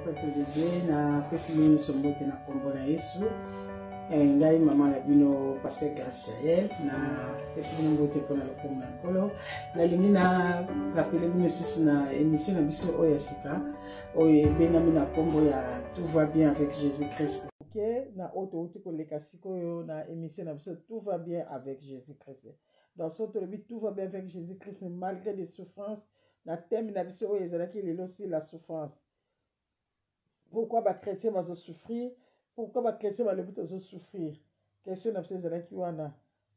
peuple de Dieu, na pessimini sombote na kombo na Yesu. Ngai mama na bino passer grâce Jael na pessimini mbote pona lokomo na nkolo. Na lingi na rappele bino sisi na émission na biso oyasika. Oye bengami na kombo ya tout va bien avec Jésus-Christ. OK, na auto uti ko leka sikoyo na émission na biso tout va bien avec Jésus-Christ. Dans ce tout va bien avec Jésus-Christ malgré des souffrances. La thème na biso oyo ezalaki lelo aussi la souffrance. Pourquoi les chrétiens vont souffrir? Pourquoi les chrétiens vont souffrir? Question na biso ezalaki wana.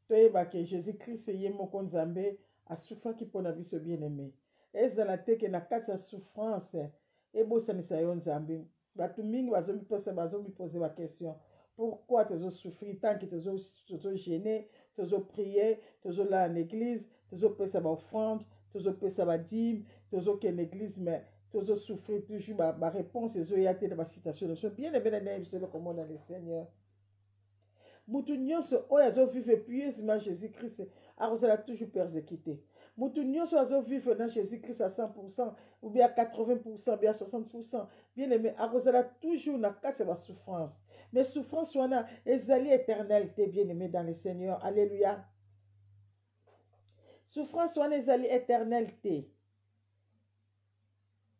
Toyeba que Jésus-Christ ye moko Nzambe a souffert qui pona biso bien-aimé. Ezala te ke na kati ya souffrance ebosanisa yo Nzambe. Batu mingi bazomi poser la question. Pourquoi tu souffrir tant que tu gêné, tu prier, tu là en église, tu pesa ba offrande, tu pesa ba dîme, tu ken église mais tu souffrir toujours ba réponse ezo yate na ba citation. Bien aimé na biso le commande dans le Seigneur. Mutu nyonso oyo azo vivre pieusement Jésus-Christ a toujours persécuté. Mutu nyonso azo vivre dans Jésus-Christ à 100% ou bien à 80%, bien à 60%. Bien aimé, a toujours na kati ba souffrance. Mais souffrance wana ezali éternalité bien aimé dans le Seigneur. Alléluia. Souffrance wana ezali éternalité.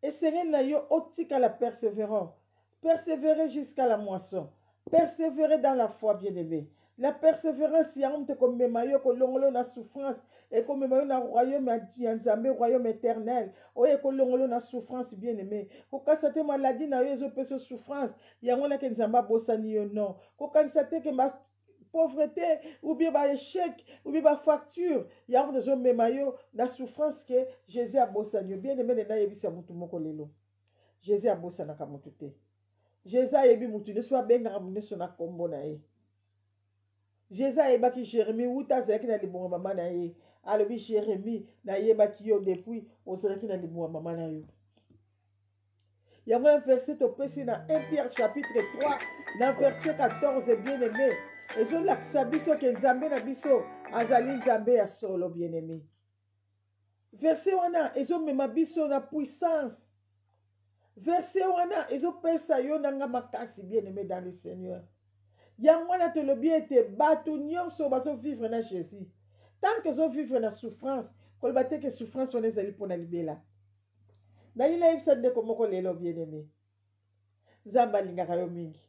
Et Seigneur na yo otika la persévérance. Persévérer jusqu'à la moisson. Persévérer dans la foi, bien-aimé. La persévérance, il y a un comme mayo ko longolo na souffrance et comme mayo na royaume Nzambe royaume éternel. Oye ko longolo na souffrance, bien-aimé. Ko kasate maladie na yo zo peso souffrance. Ya ngona ke Nzamba bosani yo non. Ko kasate ke ma pauvreté ou bien ba échec ou bien ba facture. Ya ngona zo mayo na souffrance que Jésus a bosani. Bien-aimé na yebisa mutu moko lelo. Jésus a bosana ka mutu te. Jésus a yebi mutu ne soit benga mune sona kombo na ye. Jésus a yebaki Jérémie uta zaki na libonga mama na ye. Alobi Jérémie na yebaki yo depuis ozaki na libonga mama na yo. Il y a un verset au pesi na 1 Pierre chapitre 3 dans verset 14 bien-aimé. Et je laksa biso ke Nzambe na biso azali Nzambe ya solo bien-aimé. Verset wana ezo mema biso na puissance. Verset wana ezo pesa yo nanga makasi bien-aimé dans le Seigneur. Yangwana te le bien te batu nyonso bazo vivre na Jésus. Tant que zo vivre na souffrance, kolbate que souffrance on ezali pona libela. Nali na yebisa nde komoko lelo bien-aimé. Nzamba lingaka yo mingi.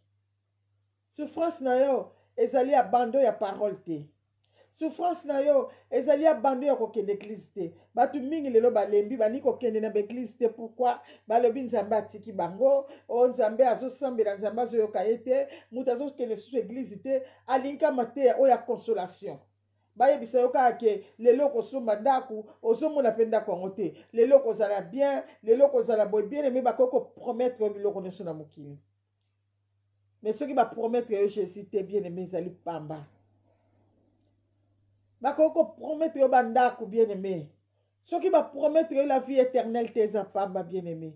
Souffrance na yo ezali abandon ya parole te. Souffrance na yo ezali abandon ya kokende église te. Batu mingi lelo balembi bani kokende na église te. Pourquoi? Balobi Nzambe atiki bango, o Nzambe azosambela Nzambe azoyoka ye te, mutu azokende susu église te, alinka mate o ya consolation. Bayebisa yo kaka ke lelo kosomba ndaku ozomona mpe ndako yango te. Lelo kozala bien, lelo kozala boye bien aimé bakoko promettre biloko nyonso na mokili. Mais soki ba promettre yo Jésus te bien aimé ezali pamba. Bakoko promettre yo bandako bien aimé. Ceux qui va promettre la vie éternelle tes pamba bien aimé.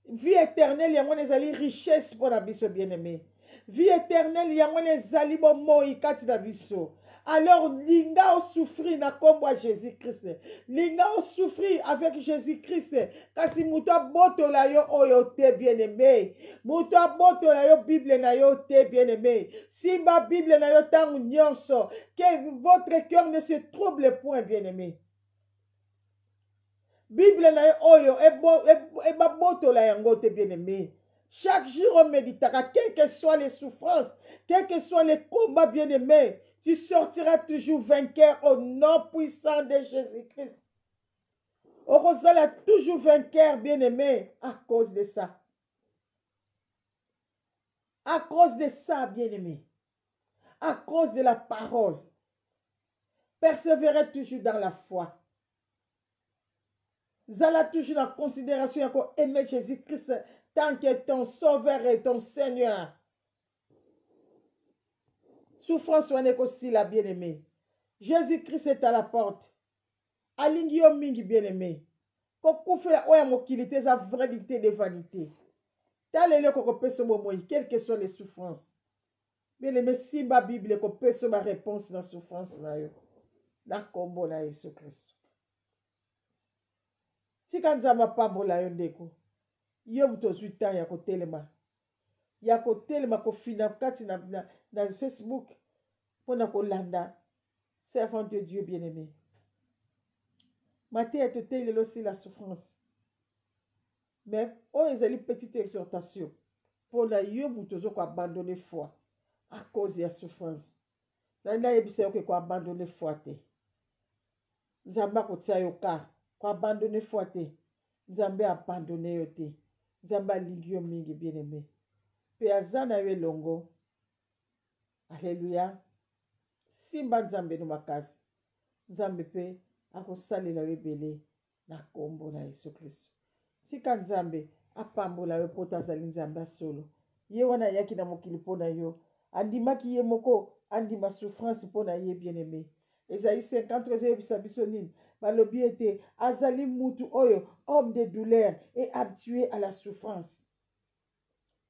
Vie éternelle yango ezali richesse pour la biso bien aimé. Vie éternelle yango ezali bo moi kati na biso. Alors linga o souffrir na kombo Jésus-Christ. Linga o souffrir avec Jésus-Christ. Kasi muto botola yo oyo te bien aimé. Muto botola yo Bible na yo te bien aimé. Simba Bible na yo tangu nyonso. Que votre cœur ne se trouble point bien aimé. Bible na yo oyo eba botola yango te bien aimé. Chaque jour on méditera, quelles que soient les souffrances, quels que soient les combats bien aimés. Tu sortiras toujours vainqueur au nom puissant de Jésus-Christ. On sera toujours vainqueur, bien-aimé, à cause de ça. À cause de ça, bien-aimé. À cause de la parole. Persévérer toujours dans la foi. Zala toujours la considération encore aimer Jésus-Christ tant que ton sauveur et ton Seigneur. Souffrance wane aussi la bien-aimé. Jésus-Christ est à la porte. Alingi yo mingi bien-aimé. Kokufela oya mokilité za vérité de vanité. Talele koko peso momo quelles que soient les souffrances. Bien-aimé simba Bible ko peso ma réponse dans souffrance na yo. Na kombo na Yesu Christ. Si kanzama pambola yo ndeko. yo muto zwi temps ya kotelema kofina kati na Facebook mpona kolanda servant de Dieu bien-aimé. Mateya toteyi lelo si la souffrance, mais oyo ezali petite exhortation mpona yo mutu ozo koabandone foi à cause ya souffrance. Nayebisa yo ke koabandone foi te, nzambe akotia yo ka koabandone foi te, nzambe abandone yo te, nzambe alingi yo mingi bien-aimé mpe aza na yo elongo. Alleluya. Simba nzambe no makasi, nzambe mpe akosalela yo ebele na kombo na Yesu Kristo. Tika nzambe apambola yo poto azali nzambe asolo, ye wana ayaki na mokili mpona yo, andimaki ye moko andima souffrance mpona ye bien-aimé. Esaïe 50 ezoyebisa biso nini? Balobi ete azali mutu oyo homme de douleur et habitué à la souffrance.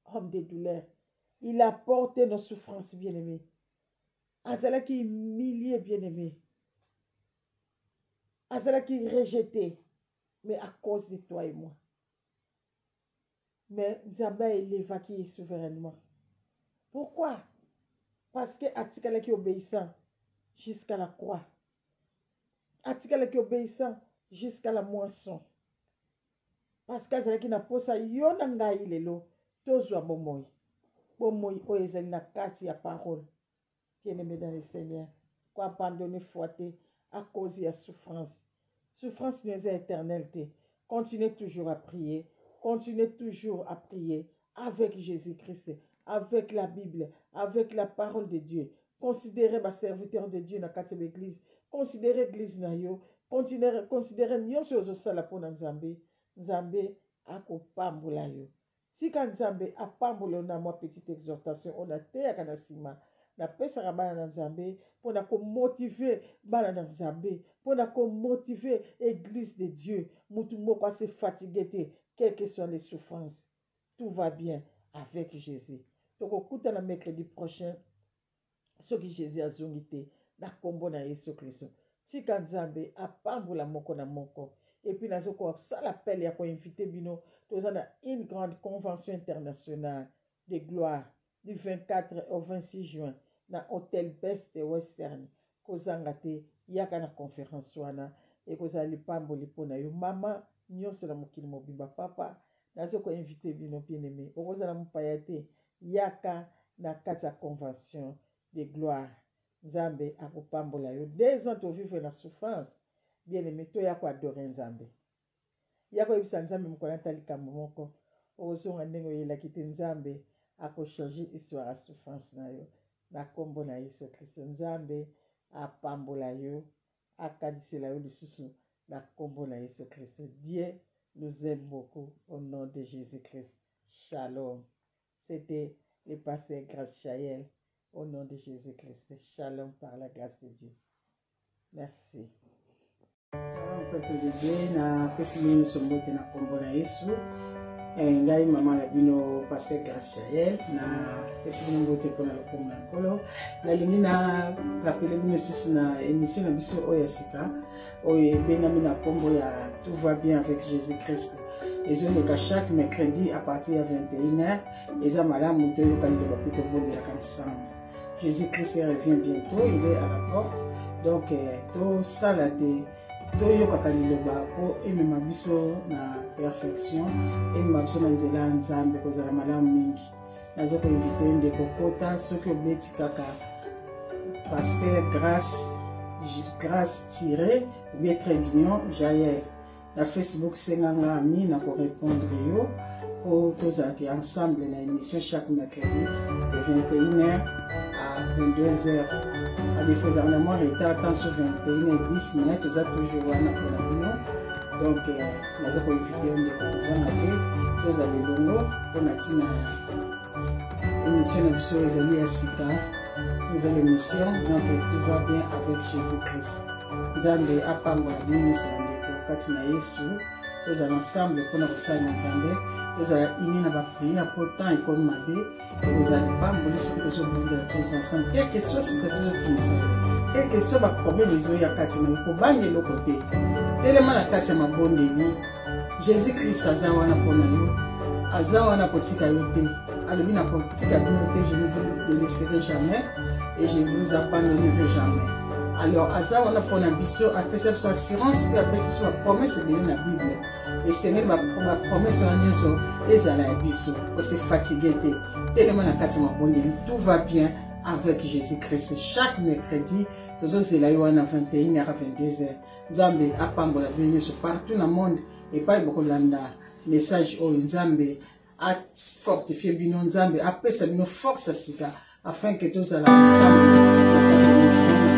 Homme de douleur, il a porté nos souffrances bien-aimé. Azalaki humilié bien-aimé, azalaki rejeté, mais à cause de toi et moi. Mais Nzambe élevaki souverainement. Pourquoi? Parce que atikalaki obéissant jusqu'à la croix. Atikalaki obéissant jusqu'à la moisson. Parce que azalaki na posa yo na ngai lelo tozwa bomoi. Bomoi oyo ezali na kati ya parole. Bien-aimé dans le Seigneur, quoi abandonner foi à cause de la souffrance. Souffrance n'est pas éternelle. Continuez toujours à prier. Continuez toujours à prier avec Jésus-Christ, avec la Bible, avec la parole de Dieu. Considérez ma serviteur de Dieu dans la église. Considérez l'église na yo. Considérez mieux sur sala pour Nzambe. Nzambe akopambola yo. Si quand Nzambe apambola na moi petite exhortation, on a te akanasima. Na pesa bana na Nzambe pona ko motiver bana na Nzambe pona ko motiver église de Dieu. Mutu moko ase fatigué te, quelles que soient les souffrances, tout va bien avec Jésus. Donc okuta na mercredi prochain soki Jésus azongi te na kombo na Yesu Kristo. Tika Nzambe apambola moko na moko. Et puis nazo ko sala appel ya ko inviter bino tozana une grande convention internationale de gloire du 24 au 26 juin na Hôtel Best Western kozanga te yaka na conférence wana e kozali pamboli pona yo mama nyonso na mokili mobimba papa nazo ko inviter bino bien-aimé okozala mpaya te yaka na kati ya convention de gloire. Nzambe akopambola yo 2 ans to vivre na souffrance bien-aimé to yako adorer Nzambe yako yebisa Nzambe mokona talika moko ozonga ndenge oyelaki te Nzambe akochange histoire ya souffrance na yo na kombo na Yesu Kristo. Nzambe apambola yo akadisela yo lisusu na kombo na Yesu Kristo. Dieu nous aime beaucoup au nom de Jésus-Christ. Shalom. C'était le pasteur Grace Chayel au nom de Jésus-Christ. Shalom par la grâce de Dieu. Merci. Shalom peuple de Dieu na pesi bino sombote na kombo na Yesu. Ngai mama na bino pasteur Grace Chayel na pesi bino mbote pona lokomo na nkolo nalingi na rapele bino sisi na émission na biso oyo ya sika oyo ebengami na kombo ya tout va bien avec Jésus-Christ ezoleka chaque mercredi à partir ya 21h eza malamu to yoka liloba mpe tobondelaka ensemble. Jésus-Christ revient bientôt, il est à la porte, donc tosala te toyokaka liloba po emema biso na perfection emema biso na nzela ya Nzambe kozala malamu mingi. Nazo koinvite ndeko kota soki obeti kaka pasteur Grace tiré ou bien trait d'union Jaël na Facebook senganga ami na ko répondre yo po tozalaki ensemble na émission chaque mercredi de 21h à 22h. À défaut d'un moment retard tant sur 21h10 minutes nous a toujours wana pour la bino. Donc nazo ko inviter ndeko zangate tozali longo pona tina émission na biso ezali ya sika nouvelle émission donc tout va bien avec Jésus-Christ. Nzambe apambola bino sur ndeko kati na Yesu tozala ensemble pona kosala Nzambe tozala ini na baprier na potan ekomi mabe tozala pambola soki tozobundela tous ensemble quel que soit situation ezokimisa quel que soit baproblème ezoya kati na kobanga eloko te telema na kati ya mabondeli Jésus-Christ aza wana mpona yo Azawana Kotika Yote. Alumina Kotika Yote, je ne vous délaisserai jamais et je ne vous abandonnerai jamais. Alors, Azawana pour la biso, après cette assurance, puis après cette promesse de la Bible. Et Seigneur, ma promesse sur la maison, et Zala biso, on s'est fatigué, tellement la carte m'a bonne, tout va bien avec Jésus-Christ. Chaque mercredi, toujours c'est la Yoana 21h à 22h. Nzambe apambo la bienvenue sur partout dans le monde et pas beaucoup landa message au Nzambe a fortifier bino Nzambe après ça nous force à sika afin que tous à la ensemble la 4e mission